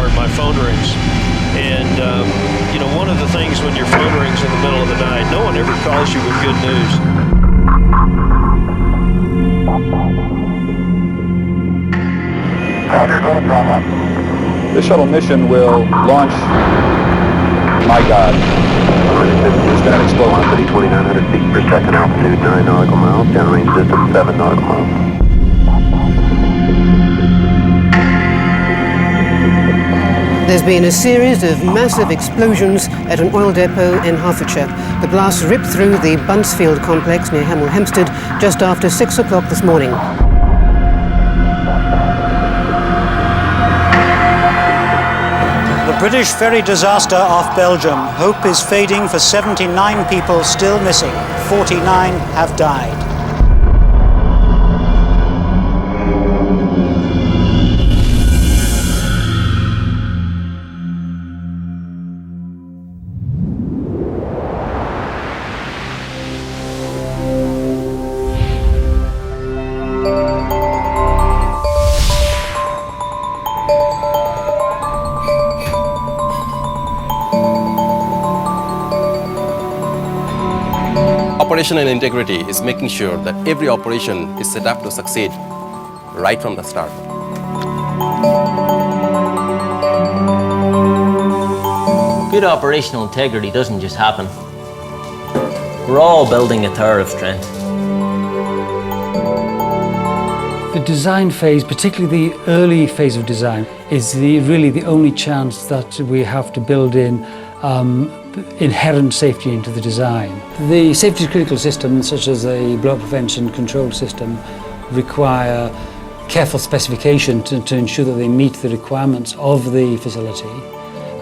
car and my phone rings. And, you know, one of the things when your phone rings in the middle of the night, no one ever calls you with good news. This shuttle mission will launch, my God, there's been an explosion. 2,900 feet per second, altitude 9 nautical miles, downrange distance 7 nautical miles. There's been a series of massive explosions at an oil depot in Hertfordshire. The blast ripped through the Buncefield complex near Hemel Hempstead just after 6 o'clock this morning. The British ferry disaster off Belgium. Hope is fading for 79 people still missing. 49 have died. Operational integrity is making sure that every operation is set up to succeed right from the start. Good operational integrity doesn't just happen. We're all building a tower of strength. The design phase, particularly the early phase of design, is really the only chance that we have to build in inherent safety into the design. The safety critical systems, such as the blow-up prevention control system, require careful specification to ensure that they meet the requirements of the facility,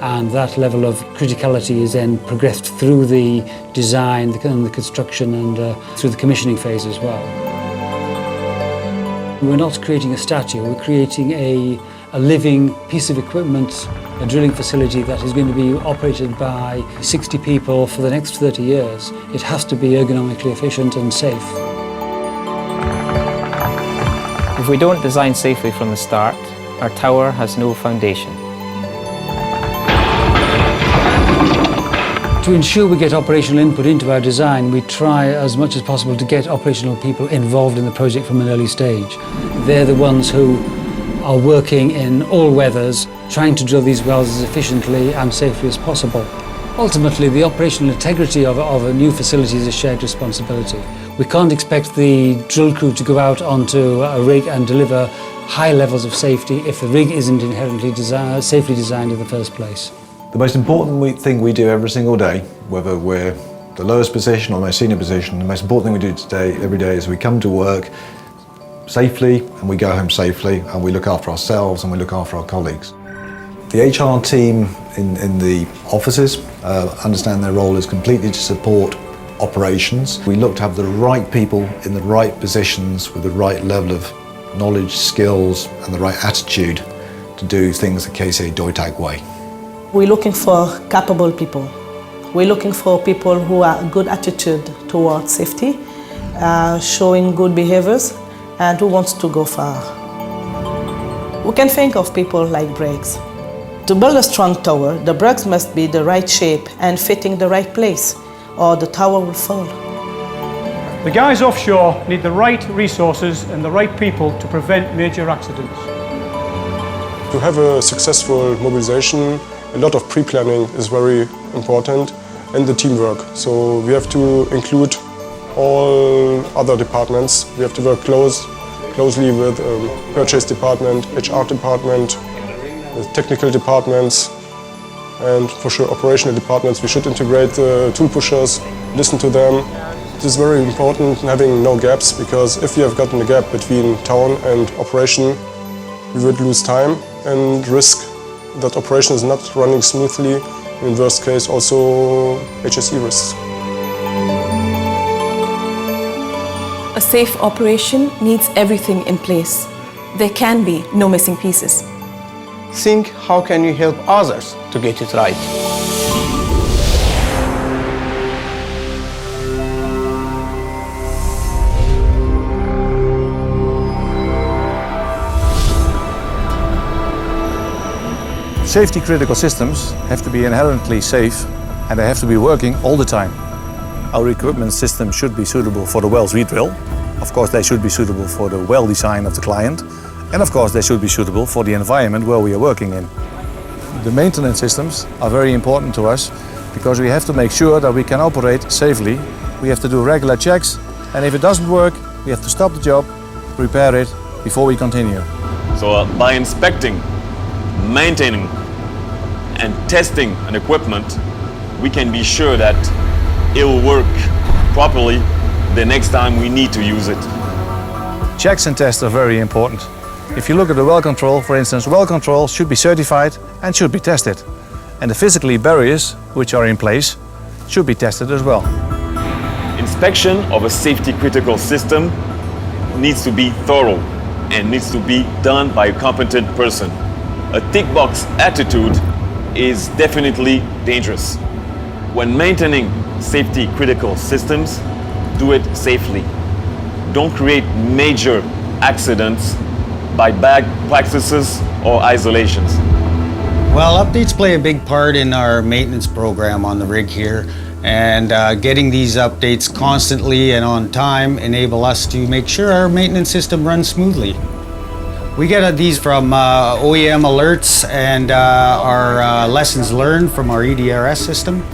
and that level of criticality is then progressed through the design and the construction and through the commissioning phase as well. We're not creating a statue, we're creating a living piece of equipment, a drilling facility that is going to be operated by 60 people for the next 30 years. It has to be ergonomically efficient and safe. If we don't design safely from the start, our tower has no foundation. To ensure we get operational input into our design, we try as much as possible to get operational people involved in the project from an early stage. They're the ones who are working in all weathers, trying to drill these wells as efficiently and safely as possible. Ultimately, the operational integrity of a new facility is a shared responsibility. We can't expect the drill crew to go out onto a rig and deliver high levels of safety if the rig isn't inherently safely designed in the first place. The most important thing we do every single day, whether we're the lowest position or the most senior position, the most important thing we do every day is we come to work safely and we go home safely, and we look after ourselves and we look after our colleagues. The HR team in the offices understand their role is completely to support operations. We look to have the right people in the right positions with the right level of knowledge, skills and the right attitude to do things the KCA Deutag way. We're looking for capable people. We're looking for people who have a good attitude towards safety, showing good behaviors, and who wants to go far. We can think of people like brakes. To build a strong tower, the brakes must be the right shape and fitting the right place, or the tower will fall. The guys offshore need the right resources and the right people to prevent major accidents. To have a successful mobilization, a lot of pre-planning is very important, and the teamwork. So we have to include all other departments. We have to work closely with purchase department, HR department, with technical departments, and for sure operational departments. We should integrate the tool pushers, listen to them. It is very important having no gaps, because if we have gotten a gap between town and operation, we would lose time and risk that operation is not running smoothly. In worst case, also HSE risks. A safe operation needs everything in place. There can be no missing pieces. Think, how can you help others to get it right? Safety critical systems have to be inherently safe and they have to be working all the time. Our equipment system should be suitable for the wells we drill. Of course, they should be suitable for the well design of the client. And of course, they should be suitable for the environment where we are working in. The maintenance systems are very important to us because we have to make sure that we can operate safely. We have to do regular checks, and if it doesn't work, we have to stop the job, repair it before we continue. So by inspecting, maintaining and testing an equipment, we can be sure that it will work properly the next time we need to use it. Checks and tests are very important. If you look at the well control, for instance, well control should be certified and should be tested. And the physical barriers which are in place should be tested as well. Inspection of a safety critical system needs to be thorough and needs to be done by a competent person. A tick box attitude is definitely dangerous. When maintaining safety critical systems, do it safely. Don't create major accidents by bad practices or isolations. Well, updates play a big part in our maintenance program on the rig here, and getting these updates constantly and on time enable us to make sure our maintenance system runs smoothly. We get these from OEM alerts and our lessons learned from our EDRS system.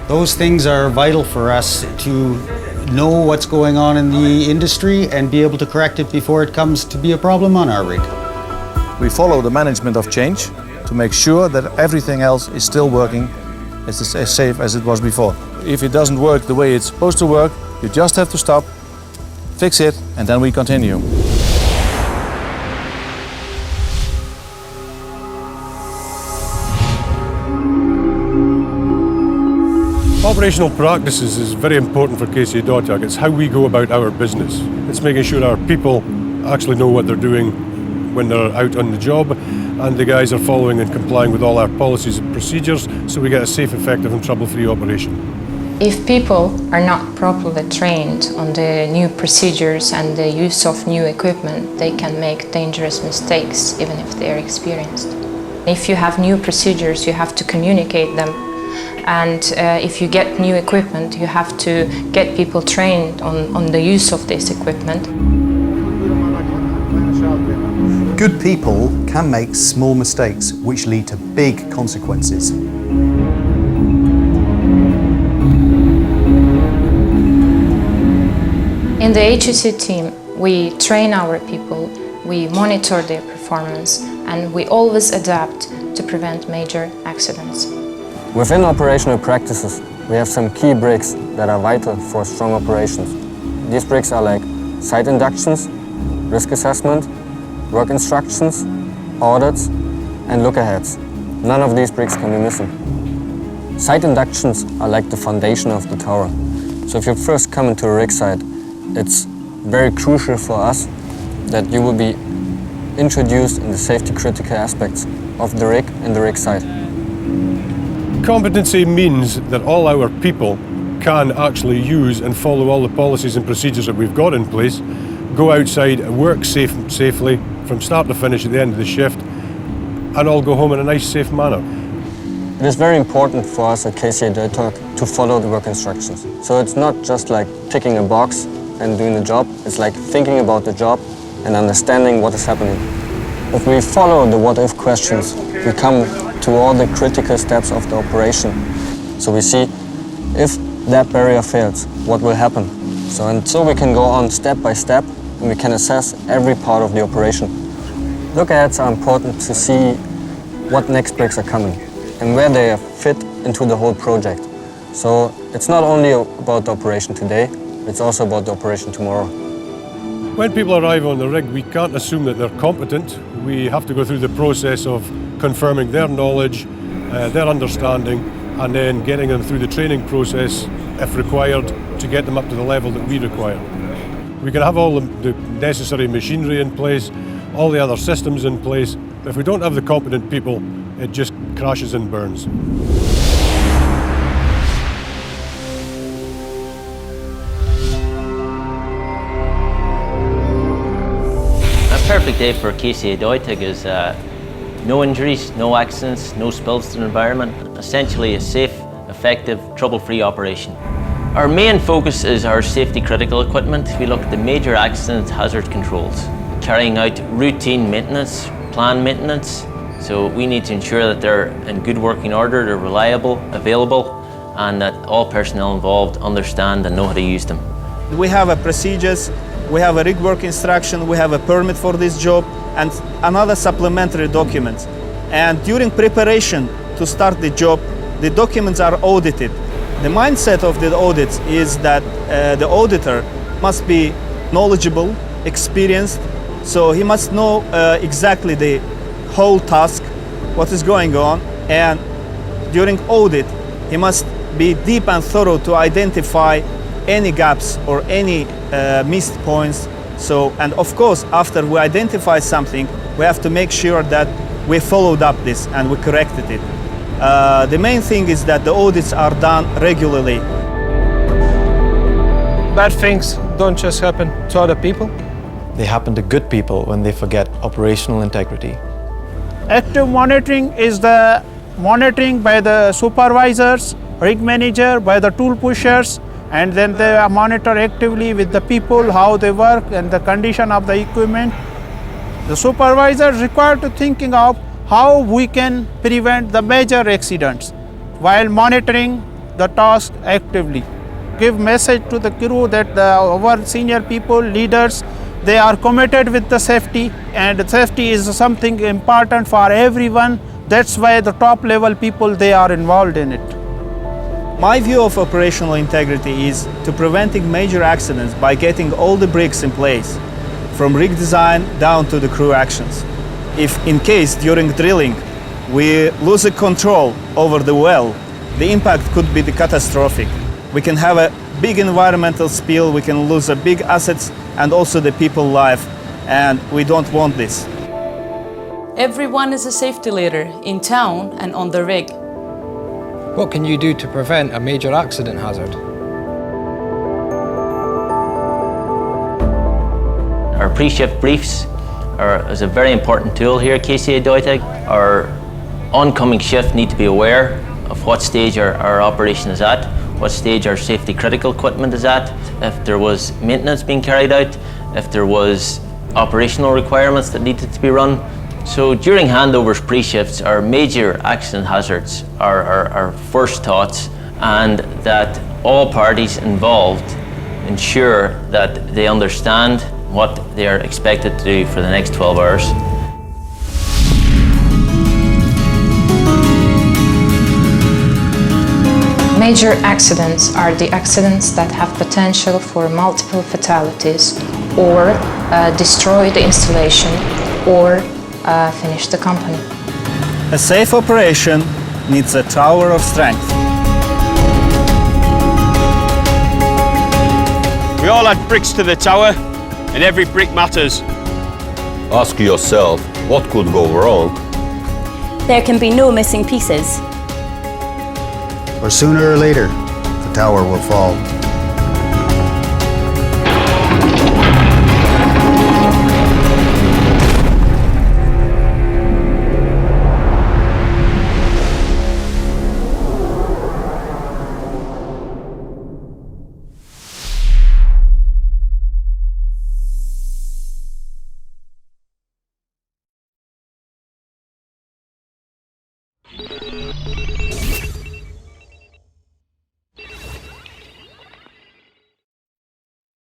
Those things are vital for us to know what's going on in the industry and be able to correct it before it comes to be a problem on our rig. We follow the management of change to make sure that everything else is still working as safe as it was before. If it doesn't work the way it's supposed to work, you just have to stop, fix it, and then we continue. Operational practices is very important for KCAD. It's how we go about our business. It's making sure our people actually know what they're doing when they're out on the job, and the guys are following and complying with all our policies and procedures so we get a safe, effective and trouble-free operation. If people are not properly trained on the new procedures and the use of new equipment, they can make dangerous mistakes even if they are experienced. If you have new procedures, you have to communicate them. And if you get new equipment, you have to get people trained on the use of this equipment. Good people can make small mistakes which lead to big consequences. In the HSE team, we train our people, we monitor their performance, and we always adapt to prevent major accidents. Within operational practices, we have some key bricks that are vital for strong operations. These bricks are like site inductions, risk assessment, work instructions, audits, and look-aheads. None of these bricks can be missing. Site inductions are like the foundation of the tower. So if you first come into a rig site, it's very crucial for us that you will be introduced in the safety critical aspects of the rig and the rig site. Competency means that all our people can actually use and follow all the policies and procedures that we've got in place, go outside and work safely from start to finish at the end of the shift, and all go home in a nice, safe manner. It is very important for us at KCAD to follow the work instructions. So it's not just like ticking a box and doing the job, it's like thinking about the job and understanding what is happening. If we follow the what-if questions, we come to all the critical steps of the operation. So we see if that barrier fails, what will happen. So we can go on step by step and we can assess every part of the operation. Look-aheads are important to see what next bricks are coming and where they fit into the whole project. So it's not only about the operation today, it's also about the operation tomorrow. When people arrive on the rig, we can't assume that they're competent. We have to go through the process of confirming their knowledge, their understanding, and then getting them through the training process, if required, to get them up to the level that we require. We can have all the necessary machinery in place, all the other systems in place, but if we don't have the competent people, it just crashes and burns. A perfect day for KCAD is No injuries, no accidents, no spills to the environment. Essentially a safe, effective, trouble-free operation. Our main focus is our safety critical equipment. We look at the major accident hazard controls, carrying out routine maintenance, planned maintenance. So we need to ensure that they're in good working order, they're reliable, available, and that all personnel involved understand and know how to use them. We have a procedures, we have a rig work instruction, we have a permit for this job, and another supplementary documents. And during preparation to start the job, the documents are audited. The mindset of the audits is that the auditor must be knowledgeable, experienced, so he must know exactly the whole task, what is going on, and during audit, he must be deep and thorough to identify any gaps or any missed points. So, and of course, after we identify something, we have to make sure that we followed up this and we corrected it. The main thing is that the audits are done regularly. Bad things don't just happen to other people. They happen to good people when they forget operational integrity. Active monitoring is the monitoring by the supervisors, rig manager, by the tool pushers, and then they monitor actively with the people how they work and the condition of the equipment. The supervisor is required to thinking of how we can prevent the major accidents while monitoring the task actively. Give message to the crew that our senior people, leaders, they are committed with the safety, and safety is something important for everyone. That's why the top level people, they are involved in it. My view of operational integrity is to preventing major accidents by getting all the bricks in place, from rig design down to the crew actions. If in case during drilling we lose a control over the well, the impact could be catastrophic. We can have a big environmental spill, we can lose a big assets and also the people life, and we don't want this. Everyone is a safety leader in town and on the rig. What can you do to prevent a major accident hazard? Our pre-shift briefs is a very important tool here at KCAD. Our oncoming shift need to be aware of what stage our operation is at, what stage our safety critical equipment is at, if there was maintenance being carried out, if there was operational requirements that needed to be run. So during handovers pre-shifts, our major accident hazards are our first thoughts, and that all parties involved ensure that they understand what they are expected to do for the next 12 hours. Major accidents are the accidents that have potential for multiple fatalities, or destroy the installation, or finish the company. A safe operation needs a tower of strength. We all add bricks to the tower, and every brick matters. Ask yourself, what could go wrong? There can be no missing pieces. Or sooner or later, the tower will fall.